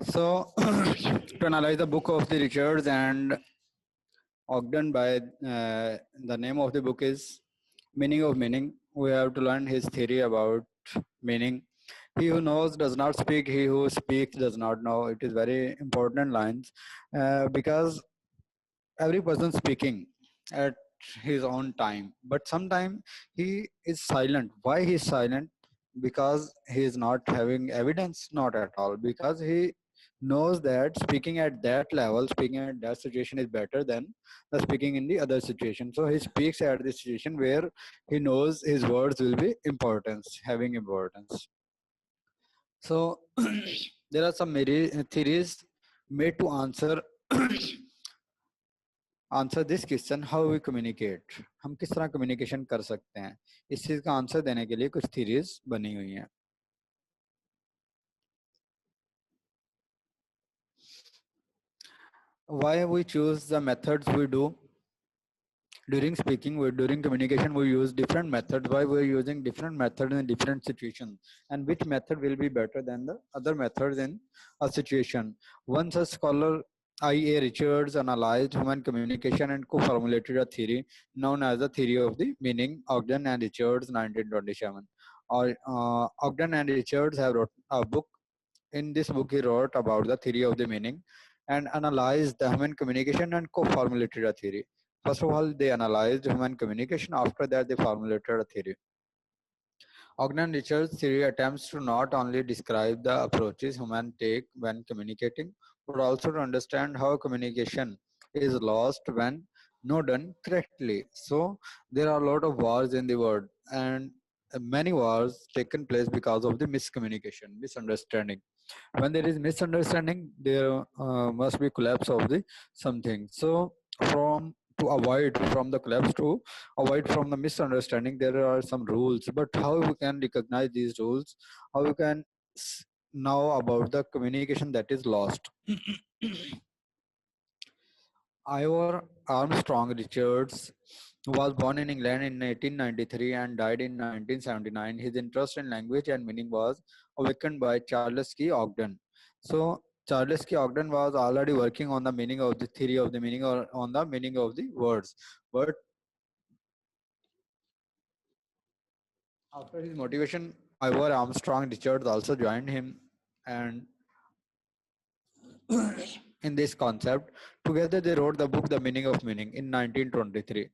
So, to analyze the book of the Richards and Ogden by the name of the book is Meaning of Meaning. We have to learn his theory about meaning. He who knows does not speak, he who speaks does not know. It is very important lines because every person speaking at his own time, but sometimes he is silent. Why he is silent? Because he is not having evidence, not at all, because he knows that speaking at that level, speaking at that situation is better than the speaking in the other situation. So he speaks at the situation where he knows his words will be importance, having importance. So there are some theories made to answer this question how we communicate, हम किस तरह communication कर सकते हैं, इस चीज का answer देने के लिए कुछ थ्योरीज बनी हुई हैं. Why we choose the methods we do during speaking, during communication we use different methods. Why we are using different methods in different situations, and which method will be better than the other methods in a situation. One such scholar, I.A. Richards, analyzed human communication and co-formulated a theory known as the theory of the meaning. Ogden and Richards, 1927. Ogden and Richards have wrote a book. In this book he wrote about the theory of the meaning and analyzed the human communication and co-formulated a theory. First of all, they analyzed human communication. After that, they formulated a theory. Ogden Richards' theory attempts to not only describe the approaches humans take when communicating, but also to understand how communication is lost when not done correctly. So there are a lot of wars in the world, and many wars taken place because of the miscommunication, misunderstanding. When there is misunderstanding, there must be collapse of the something. So from to avoid from the collapse, to avoid from the misunderstanding, there are some rules. But how we can recognize these rules, how we can know about the communication that is lost. Ivor Armstrong Richards was born in England in 1893 and died in 1979. His interest in language and meaning was awakened by Charles K. Ogden. So Charles K. Ogden was already working on the meaning of the theory of the meaning, or on the meaning of the words. But after his motivation, Ivor Armstrong Richards also joined him, and in this concept, together they wrote the book The Meaning of Meaning in 1923.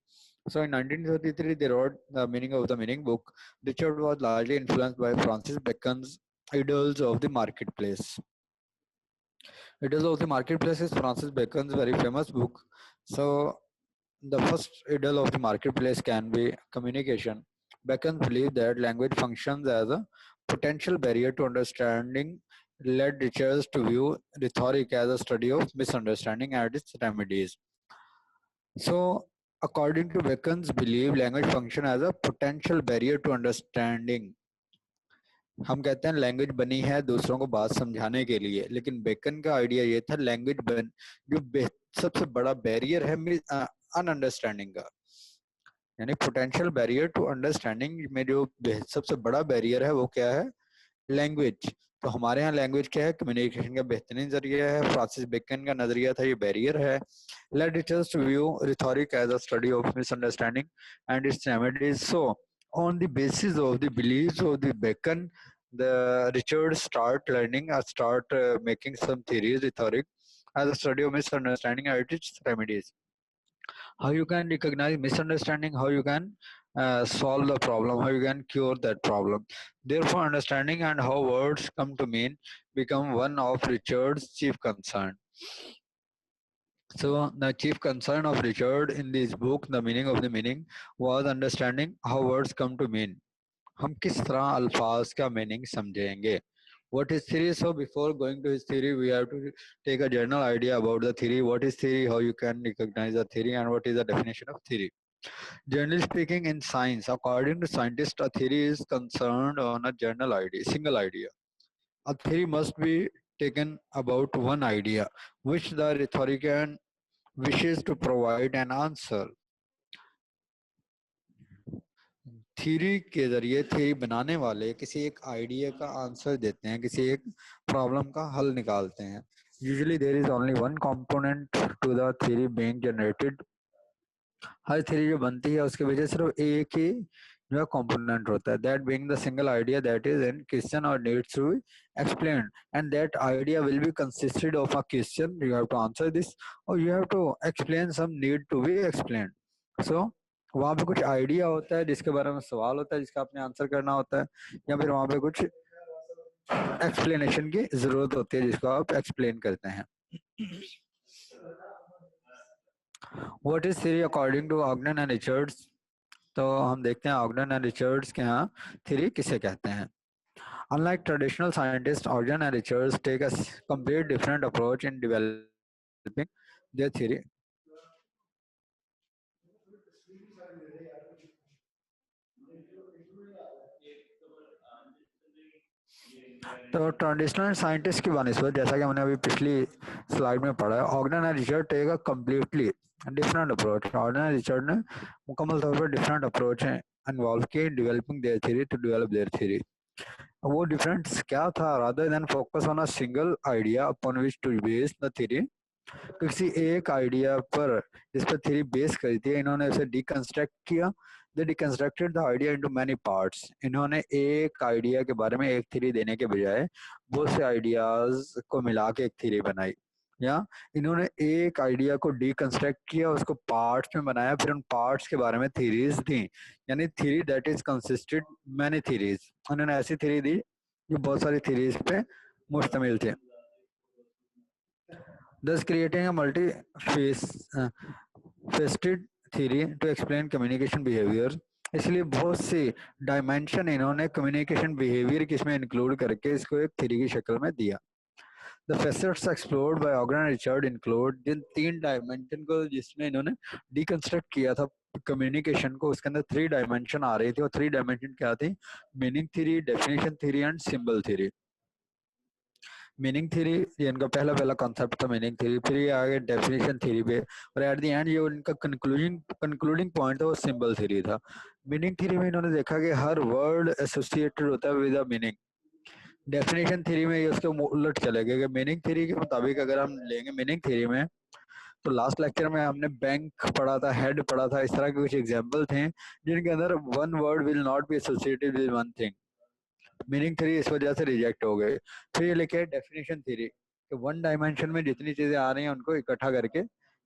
So in 1933, they wrote The Meaning of the Meaning book. Richard was largely influenced by Francis Bacon's Idols of the Marketplace. Idols of the Marketplace is Francis Bacon's very famous book. So the first idol of the marketplace can be communication. Bacon believed that language functions as a potential barrier to understanding, led Richards to view rhetoric as a study of misunderstanding and its remedies. So, according to Bacon's belief, language function as a potential barrier to understanding. हम कहते हैं language बनी है दूसरों को बात समझाने के लिए, लेकिन बेकन का आइडिया ये था लैंग्वेज बन जो सबसे बड़ा बैरियर है अनअंडरस्टैंडिंग का, यानी पोटेंशियल बैरियर टू अंडरस्टैंडिंग में जो सबसे बड़ा बैरियर है वो क्या है, लैंग्वेज. तो हमारे यहाँ लैंग्वेज क्या है, कम्युनिकेशन का बेहतरीन जरिया है. फ्रांसिस बेकन का नजरिया था ये बैरियर है. Let it view rhetoric as a study of misunderstanding and its remedies. So on the basis of the beliefs of the Bacon, the Richards start making some theories, rhetoric, as a study of misunderstanding and its remedies. How you can recognize misunderstanding, how you can solve the problem, how you can cure that problem. Therefore, understanding and how words come to mean become one of Richard's chief concern. So the chief concern of Richard in this book, The Meaning of the Meaning, was understanding how words come to mean. हम किस तरह अल्फाज का meaning समझेंगे. What is theory? So before going to his theory, we have to take a general idea about the theory. What is theory? How you can recognize a theory, and what is the definition of theory? Generally speaking, in science, according to scientists, a theory is concerned on a general idea, single idea. A theory must be taken about one idea, which the rhetorician wishes to provide an answer. Theory के जरिए theory बनाने वाले किसी एक idea का answer देते हैं, किसी एक प्रॉब्लम का हल निकालते हैं. Usually there is only one component to the theory being generated. हर थ्योरी जो बनती है उसके वजह सिर्फ एक ही जो कंपोनेंट होता है, that being the single idea that is in question or needs to be explained, and that idea will be consisted of a question you have to answer this or you have to explain some need to be explained. So वहाँ पे कुछ idea होता है जिसके बारे में सवाल होता है जिसका आपने आंसर करना होता है, या फिर वहाँ पे कुछ एक्सप्लेनेशन की जरूरत होती है जिसको आप एक्सप्लेन करते हैं. What is theory according to Ogden and Richards. तो हम देखते हैं ऑग्डन एंड रिचर्ड्स के यहाँ थ्योरी किसे कहते हैं. Unlike traditional scientists, Ogden and Richards take a complete different approach in developing their theory. तो ट्रेडिशनल साइंटिस्ट की बनस्पत जैसा कि हमने अभी पिछली स्लाइड में पढ़ा है, Ogden and Richard take a completely different approach. Ogden and Richard ने मुकम्मल तौर पर डिफरेंट अप्रोच है इन्वॉल्व किए developing their theory to develop their theory. वो डिफरेंस क्या था? Rather than focus on a single idea upon which to base the theory, किसी एक आइडिया पर जिस पर थ्योरी बेस करी थी, इन्होंने उसे डिकंस्ट्रक्ट किया. They deconstructed the idea into many parts. इन्होंने एक आइडिया के बारे में एक थ्योरी देने के बजाय बहुत से आइडियाज को मिला के एक थ्योरी बनाई, या इन्होंने एक आइडिया को डिकंस्ट्रक्ट किया, उसको पार्ट्स में बनाया, फिर उन पार्ट्स के बारे में थ्योरीज दी. यानी theory that is consisted many theories. उन्होंने ऐसी थ्योरी दी जो बहुत सारी थ्योरीज पे मुश्तमिल थे, thus creating a multi-faceted theory to explain communication behavior. इसलिए बहुत सी डायमेंशन इन्होंने कम्युनिकेशन बिहेवियर की इसमें इंक्लूड करके इसको एक थ्योरी की शक्ल में दिया. The facets explored by Ogden and Richard include जिन 3 डायमेंशन को जिसमें इन्होंने डिकंस्ट्रक्ट किया था कम्युनिकेशन को, उसके अंदर 3 डायमेंशन आ रही थी. और 3 डायमेंशन क्या थी? Meaning theory, definition theory and symbol theory. Meaning theory ये इनका पहला कॉन्सेप्ट था, मीनिंग थ्योरी. फिर ये आगे डेफिनेशन थ्योरी पे, और एट द एंड ये इनका कंक्लूडिंग पॉइंट था वो सिंबल थ्योरी था. मीनिंग थ्योरी में इन्होंने देखा कि हर वर्ड एसोसिएटेड होता है with a meaning. Definition theory में ये उसके उलट चले गए कि मीनिंग थ्योरी के मुताबिक अगर हम लेंगे मीनिंग थ्योरी में, तो लास्ट लेक्चर में हमने बैंक पढ़ा था, हेड पढ़ा था, इस तरह के कुछ एग्जाम्पल थे जिनके अंदर one word will not be associated with one thing. Meaning theory इस वजह से रिजेक्ट हो गए. फिर ये लेके डेफिनेशन थ्योरी कि वन डायमेंशन में जितनी चीजें आ रही हैं उनको इकट्ठा करके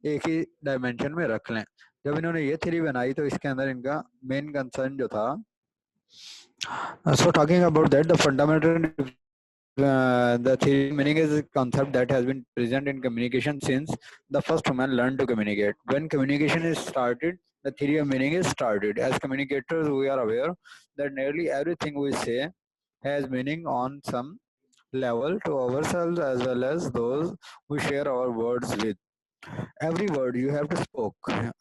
एक ही डायमेंशन में रख लें. जब इन्होंने ये थ्योरी बनाई तो इसके अंदर इनका मेन कंसर्न जो था, so talking about that the fundamental the theory meaning is a concept that has been present in communication since the first human learned to communicate. When communication is started, the theory of meaning is started. As communicators, we are aware that nearly everything we say has meaning on some level to ourselves as well as those we share our words with. Every word you have to spoke.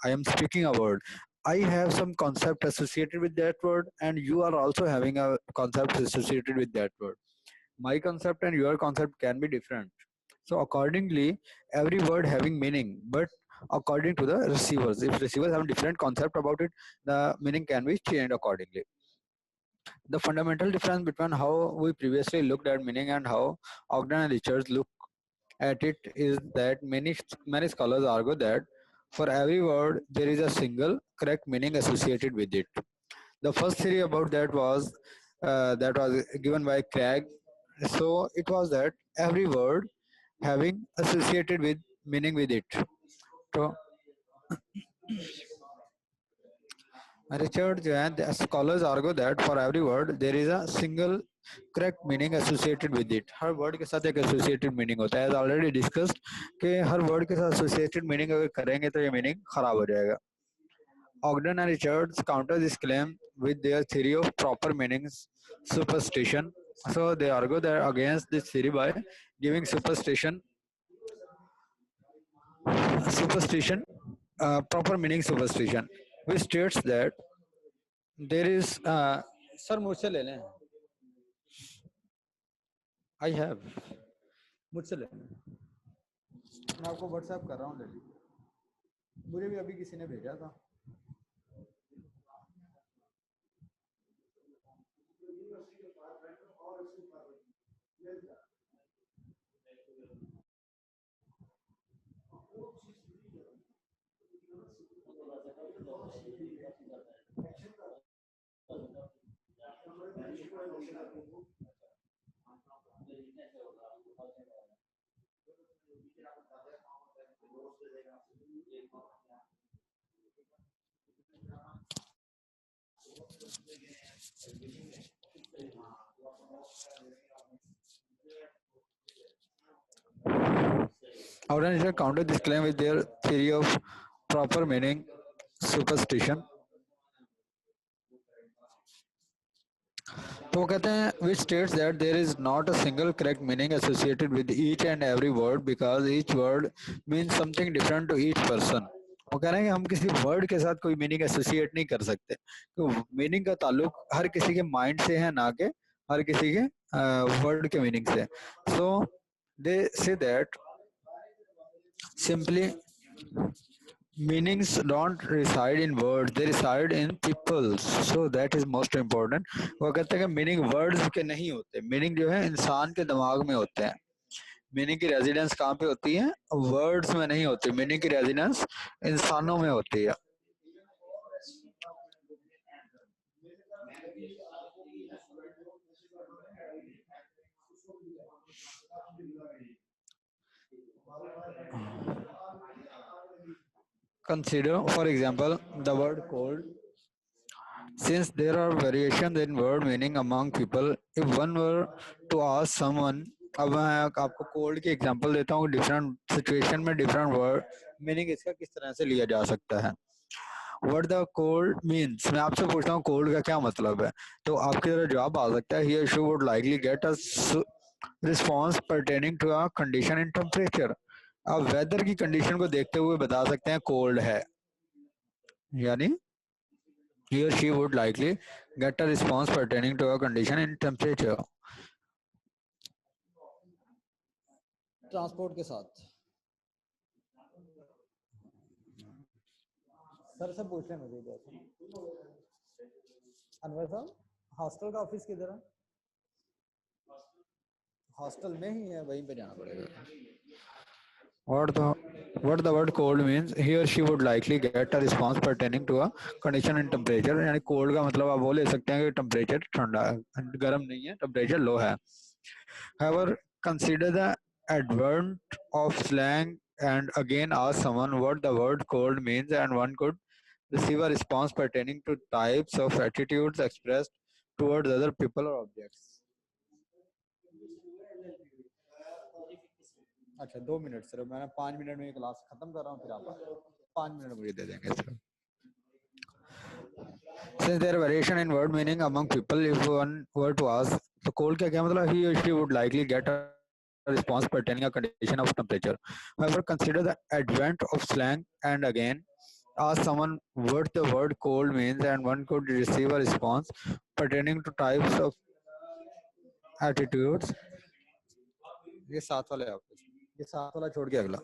I am speaking a word. I have some concept associated with that word, and you are also having a concept associated with that word. My concept and your concept can be different. So accordingly, every word having meaning, but according to the receivers. If receivers have different concept about it, the meaning can be changed accordingly. The fundamental difference between how we previously looked at meaning and how Ogden and Richards look at it is that many scholars argue that for every word there is a single correct meaning associated with it. The first theory about that was given by Craig. So it was that every word having associated with meaning with it. So Richard जो है, the scholars argue that for every word there is a single correct meaning associated with it. Her word के साथ एक associated meaning होता है. As already discussed कि हर word के साथ associated meaning अगर करेंगे तो ये meaning खराब हो जाएगा. Ogden and Richards counter this claim with their theory of proper meanings superstition. So they argue that against this theory by giving superstition, proper meaning superstition, which states that there is sir मुझसे ले लें. I have मुझसे ले लें. मैं आपको WhatsApp कर रहा हूँ, ले लीजिए. मुझे भी अभी किसी ने भेजा था. Organizers counter this claim with their theory of proper meaning superstition. तो वो कहते हैं which states that there is not a single correct meaning associated with each and every word because each word means something different to each person. वो कह रहे हैं कि हम किसी वर्ड के साथ कोई मीनिंग एसोसिएट नहीं कर सकते, तो मीनिंग का ताल्लुक हर किसी के माइंड से है, ना कि हर किसी के वर्ड के मीनिंग से. So they say that simply meanings don't reside in words, they reside in people, so that is most important. वो कहते हैं कि मीनिंग वर्ड्स के नहीं होते, मीनिंग जो है इंसान के दिमाग में होते हैं. मीनिंग की रेजिडेंस कहाँ पे होती है? वर्ड्स में नहीं होती, मीनिंग की रेजिडेंस इंसानों में होती है. Consider, for example, the word cold. Since there are variations in word meaning among people, if one were to ask someone, अब मैं आपको कोल्ड की एग्जांपल देता हूँ, डिफरेंट सिचुएशन में डिफरेंट वर्ड मीनिंग इसका किस तरह से लिया जा सकता है. व्हाट द कोल्ड मीन्स, मैं आपसे पूछता हूँ कोल्ड का क्या मतलब है, तो आपके तरह जवाब आ सकता है, ही और she would likely get a response pertaining to a condition in temperature. आप वेदर की कंडीशन को देखते हुए बता सकते हैं कोल्ड है, यानी he or she would likely get a response pertaining to a condition in temperature. Transport के साथ सर से पूछ लें मुझे इधर. अनवर साहब, हॉस्टल का ऑफिस किधर है? हॉस्टल में ही है, वहीं पे जाना पड़ेगा. What the word cold means, he or she would likely get a response pertaining to a condition in temperature. यानी cold का मतलब आप वो ले सकते हैं कि टेम्परेचर ठंडा है, गर्म नहीं है, टेम्परेचर लो है. However, consider the advent of slang and again ask someone what the word cold means, and one could receive a response pertaining to types of attitudes expressed towards other people or objects. अच्छा 2 minute sir, मैं 5 minute में class खत्म कर रहा हूँ, फिर आप 5 minute मुझे दे देंगे sir. Since there are variation in word meaning among people, if one were to ask तो cold का क्या मतलब, he or she would likely get a response pertaining a condition of temperature. However, consider the advent of slang and again ask someone what the word cold means, and one could receive a response pertaining to types of attitudes. ये साथ वाले आपको, ये साथ वाला छोड़ के अगला.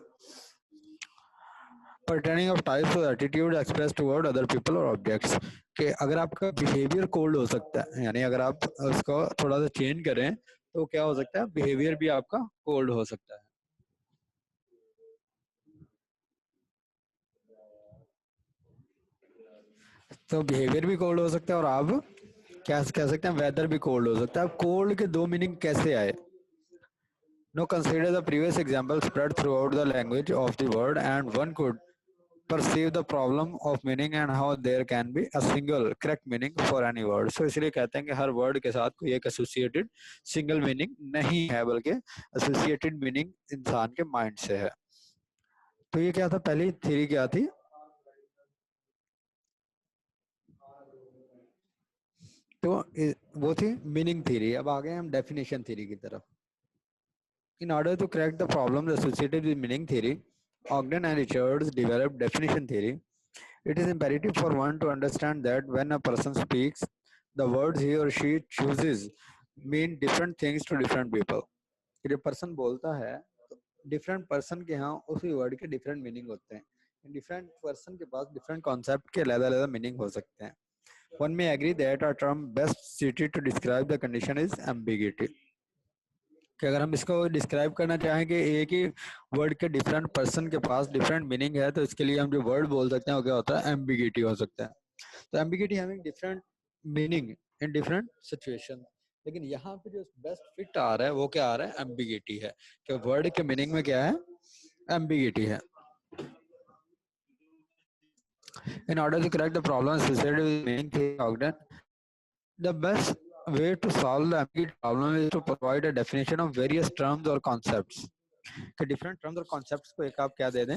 Pertaining of types of attitude expressed toward other people or objects. कि अगर आपका बिहेवियर कोल्ड हो सकता है, यानी अगर आप उसको थोड़ा सा चेंज करें तो क्या हो सकता है, बिहेवियर भी आपका कोल्ड हो सकता है. तो बिहेवियर भी कोल्ड हो सकता है और आप क्या कह सकते हैं, वेदर भी कोल्ड हो सकता है. अब कोल्ड के दो मीनिंग कैसे आए? Now consider the previous example spread throughout the language of the word, and one could perceive the problem of meaning and how there can be a single correct meaning for any word. So इसलिए कहते हैं कि हर word के साथ कोई एक associated single meaning नहीं है, बल्कि एसोसिएटेड मीनिंग इंसान के माइंड से है. तो ये क्या था, पहली थ्योरी क्या थी? तो वो थी मीनिंग थ्योरी. अब आ गए हम डेफिनेशन थ्योरी की तरफ. In order to crack the problems associated with meaning theory, Ogden and Richards developed definition theory. It is imperative for one to understand that when a person speaks, the words he or she chooses mean different things to different people. जब person बोलता है तो different person के यहाँ उसी word के different meaning होते हैं. डिफरेंट पर्सन के पास डिफरेंट कॉन्सेप्ट के अलग-अलग मीनिंग हो सकते हैं. One may agree that a term best suited to describe the condition is ambiguity. कि अगर हम इसको डिस्क्राइब करना चाहें कि एक ही वर्ड के डिफरेंट पर्सन के पास डिफरेंट मीनिंग है, तो इसके लिए हम जो वर्ड बोल सकते हैं वो क्या होता है, एम्बिगिटी हो सकता है. तो ambiguity having different meaning in different situation, लेकिन यहाँ पे जो बेस्ट फिट आ रहा है वो क्या आ रहा है, एम्बिगिटी है, कि वर्ड के मीनिंग में क्या है, एम्बिगिटी है. In order to correct the problem associated with meaning theory of Ogden, the best way to solve the ambiguity problem is to provide a definition of various terms or concepts. कि different terms और concepts को एक आप क्या दे दें,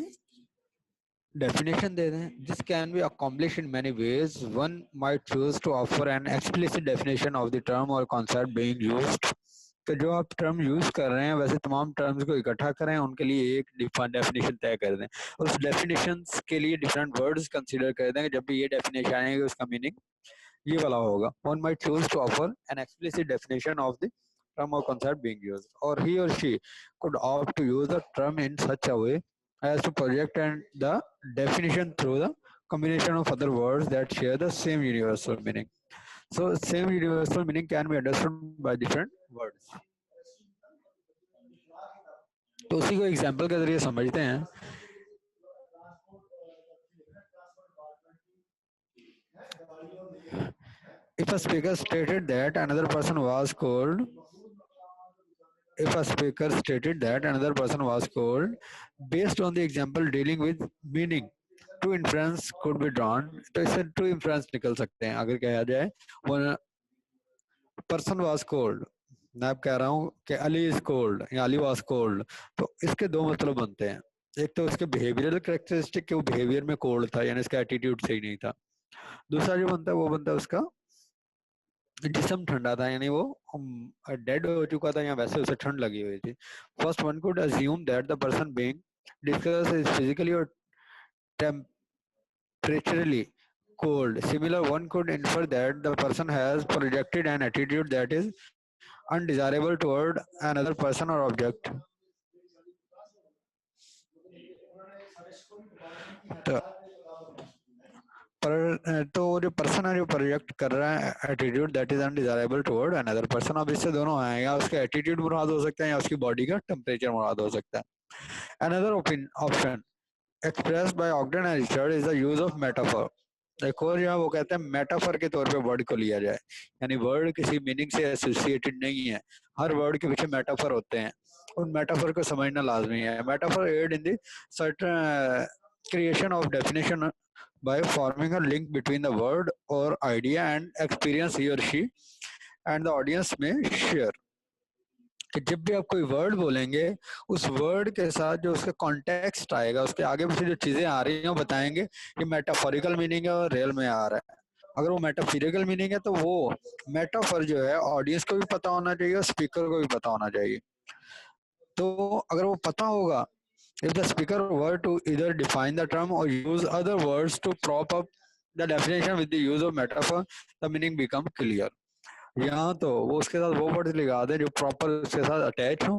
definition दे दें. This can be accomplished in many ways. One might choose to offer an explicit definition of the term or concept being used. कि जो आप टर्म यूज कर रहे हैं वैसे तमाम टर्म्स को इकट्ठा करें, उनके लिए एक डेफिनेशन तय कर दें. उस डेफिनेशन के लिए डिफरेंट वर्ड्स कंसीडर कर दें. जब भी ये डेफिनेशन आएगी उसका मीनिंग ये वाला होगा. One might choose to offer an explicit definition of the term or concept being used, or he or she could opt to use the term in such a way as to project and the definition through the combination of other words that share the same universal meaning. So same universal meaning can be understood by different words. तो उसी को example के जरिए समझते हैं. If a speaker stated that another person was cold, if a speaker stated that another person was cold, based on the example dealing with meaning, two inference could be drawn. तो इससे two inference निकल सकते हैं. अगर कहा जाए one person was cold, मैं कह रहा हूँ कि अली इज कोल्ड या अली वाज कोल्ड, तो इसके दो मतलब बनते हैं. एक तो उसके बिहेवियरल कैरेक्टरिस्टिक के वो बिहेवियर में कोल्ड था, यानी इसका एटीट्यूड सही नहीं था. दूसरा जो बनता है वो बनता है उसका जिस्म ठंडा था, यानी वो डेड हो चुका था या वैसे उसे ठंड लगी हुई थी. First one could assume that the person being discuss is physically और टेम्परेचरली cold. Similar, one could infer that the person has projected an attitude that is undesirable toward another person or object. तो जो person है जो project कर रहा है attitude that is undesirable toward another person, अब इससे दोनों हैं, या उसका एटीट्यूड मुराद हो सकता है या उसकी बॉडी का टेम्परेचर मुराद हो सकता है. Another option expressed by ऑग्डन and Richard is the use of metaphor. एक और यहाँ वो कहते हैं मेटाफर के तौर पे वर्ड को लिया जाए, यानी वर्ड किसी मीनिंग से एसोसिएटेड नहीं है, हर वर्ड के पीछे मेटाफर होते हैं, उन मेटाफर को समझना लाजमी है. Metaphor aid in the certain creation of definition by forming a link between the word or idea and experience he or she and the audience may share. कि जब भी आप कोई वर्ड बोलेंगे उस वर्ड के साथ जो उसका कॉन्टेक्स्ट आएगा, उसके आगे पीछे जो चीजें आ रही हैं वो बताएंगे कि मेटाफोरिकल मीनिंग है और रियल में आ रहा है. अगर वो मेटाफोरिकल मीनिंग है तो वो मेटाफर जो है ऑडियंस को भी पता होना चाहिए और स्पीकर को भी पता होना चाहिए. तो अगर वो पता होगा, if the speaker were to either define the term or use other words to prop up the definition with the use of metaphor, the meaning become clear. यहाँ तो वो उसके साथ वो वर्ड्स लगा दे जो प्रॉपर उसके साथ अटैच हो,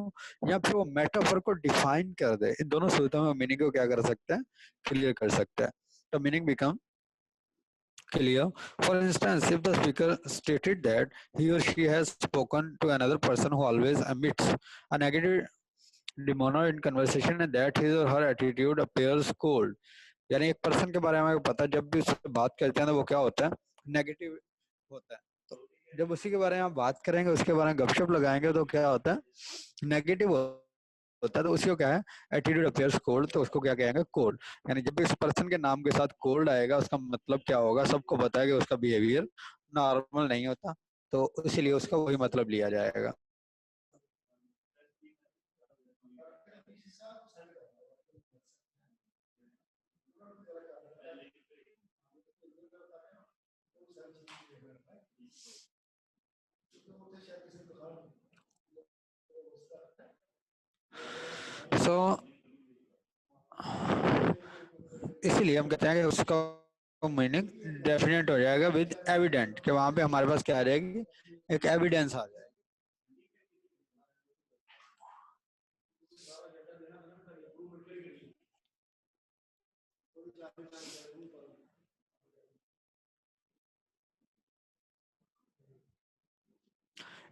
या फिर वो मेटाफर को डिफाइन कर दे. इन दोनों सूत्रों में मीनिंग को क्या कर सकते हैं, क्लियर कर सकते हैं. तो meaning become clear. For instance, if the speaker stated that he or she has spoken to another person who always emits a negative demeanor in conversation and that his or her attitude appears cold, यानी एक person के बारे में पता जब भी उससे बात करते हैं तो वो क्या होता है, नेगेटिव होता है. तो जब उसी के बारे में आप बात करेंगे, उसके बारे में गपशप लगाएंगे तो क्या होता है, नेगेटिव होता है. तो उसी को क्या है, एटीट्यूड अपियर्स कोल्ड, तो उसको क्या कहेंगे, कोल्ड. यानी जब भी इस पर्सन के नाम के साथ कोल्ड आएगा उसका मतलब क्या होगा, सबको पता है कि उसका बिहेवियर नॉर्मल नहीं होता, तो इसीलिए उसका वही मतलब लिया जाएगा. सो इसीलिए हम कहते हैं कि उसका मीनिंग डेफिनेट हो जाएगा विद एविडेंट, कि वहां पे हमारे पास क्या आ जाएगी, एक एविडेंस आ जाएगी.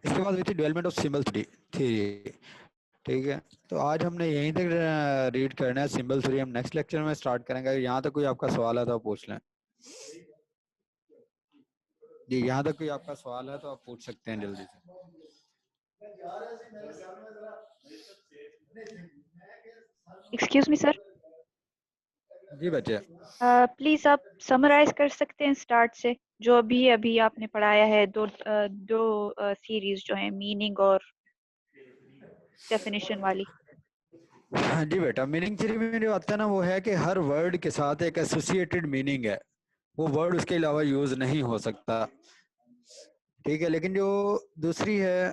इसके बाद with development of symbol theory. ठीक है, तो आज हमने यहीं तक रीड करना है सिंबल थ्योरी. हम नेक्स्ट लेक्चर में स्टार्ट करेंगे. यहाँ तक कोई आपका सवाल है तो आप पूछ लें. जी, यहाँ तक कोई आपका सवाल है तो आप पूछ सकते हैं जल्दी से. एक्सक्यूज मी सर, जी बच्चे। प्लीज आप समराइज कर सकते हैं स्टार्ट से जो अभी आपने पढ़ाया है, दो सीरीज जो है मीनिंग और डेफिनेशन वाली। हाँ जी बेटा, मीनिंग थ्री में जो आता है ना, वो है कि हर वर्ड के साथ एक एसोसिएटेड मीनिंग है, वो वर्ड उसके अलावा यूज नहीं हो सकता। ठीक है, लेकिन जो दूसरी है